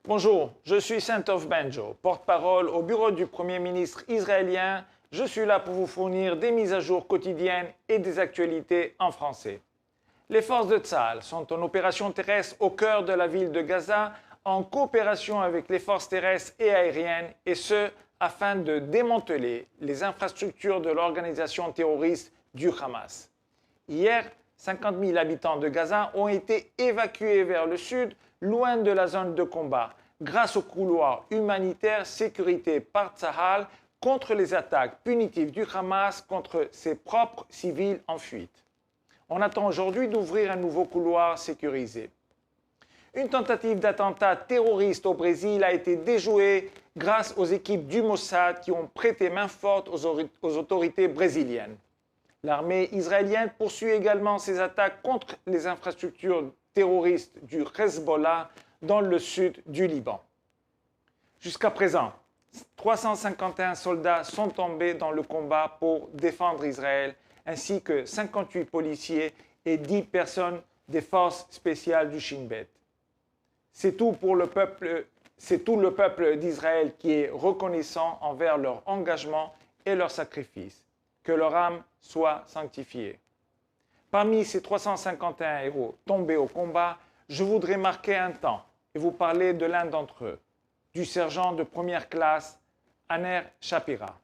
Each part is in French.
Bonjour, je suis Saint-Off Benjo, porte-parole au bureau du Premier ministre israélien. Je suis là pour vous fournir des mises à jour quotidiennes et des actualités en français. Les forces de Tsahal sont en opération terrestre au cœur de la ville de Gaza, en coopération avec les forces terrestres et aériennes, et ce, afin de démanteler les infrastructures de l'organisation terroriste du Hamas. Hier, 50 000 habitants de Gaza ont été évacués vers le sud, loin de la zone de combat, grâce au couloir humanitaire sécurité par Tsahal contre les attaques punitives du Hamas contre ses propres civils en fuite. On attend aujourd'hui d'ouvrir un nouveau couloir sécurisé. Une tentative d'attentat terroriste au Brésil a été déjouée grâce aux équipes du Mossad qui ont prêté main forte aux autorités brésiliennes. L'armée israélienne poursuit également ses attaques contre les infrastructures terroristes du Hezbollah dans le sud du Liban. Jusqu'à présent, 351 soldats sont tombés dans le combat pour défendre Israël, ainsi que 58 policiers et 10 personnes des forces spéciales du Shin Bet. C'est tout le peuple d'Israël qui est reconnaissant envers leur engagement et leur sacrifice. Que leur âme soit sanctifiée. Parmi ces 351 héros tombés au combat, je voudrais marquer un temps et vous parler de l'un d'entre eux, du sergent de première classe, Aner Shapira.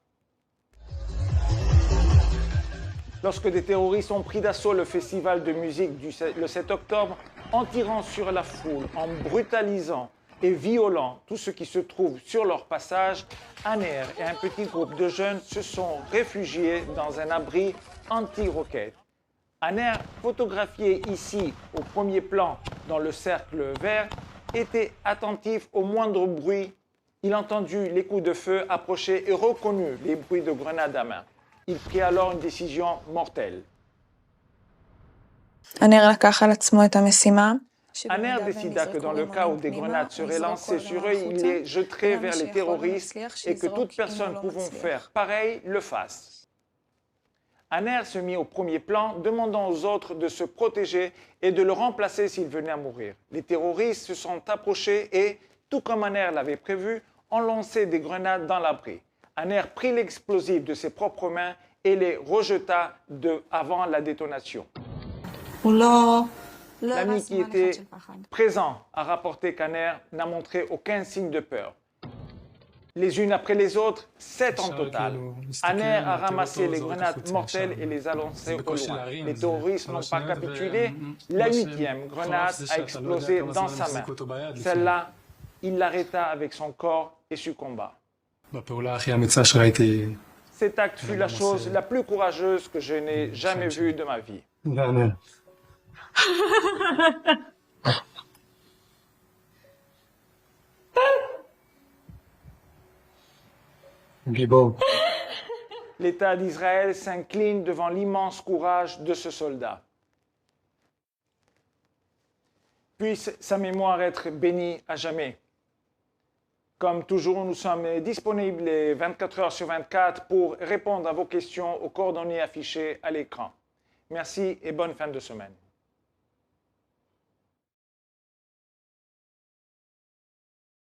Lorsque des terroristes ont pris d'assaut le festival de musique le 7 octobre, en tirant sur la foule, en brutalisant et violant tout ce qui se trouve sur leur passage, Aner et un petit groupe de jeunes se sont réfugiés dans un abri anti-roquettes. Aner, photographié ici au premier plan dans le cercle vert, était attentif au moindre bruit. Il entendit les coups de feu approcher et reconnut les bruits de grenades à main. Il prit alors une décision mortelle. Aner décida que dans le cas où des grenades seraient lancées sur eux, il les jetterait vers les terroristes et que toute personne pouvant faire pareil le fasse. Aner se mit au premier plan, demandant aux autres de se protéger et de le remplacer s'il venait à mourir. Les terroristes se sont approchés et, tout comme Aner l'avait prévu, ont lancé des grenades dans l'abri. Aner prit l'explosif de ses propres mains et les rejeta avant la détonation. L'ami qui était présent a rapporté qu'Aner n'a montré aucun signe de peur. Les unes après les autres, 7 en total. Aner a ramassé les grenades mortelles et les a lancées au loin. Les terroristes n'ont pas capitulé. La 8e grenade a explosé dans sa main. Celle-là, il l'arrêta avec son corps et succomba. Cet acte fut la chose la plus courageuse que je n'ai jamais vue de ma vie. L'État d'Israël s'incline devant l'immense courage de ce soldat. Puisse sa mémoire être bénie à jamais. Comme toujours, nous sommes disponibles les 24 heures sur 24 pour répondre à vos questions aux coordonnées affichées à l'écran. Merci et bonne fin de semaine.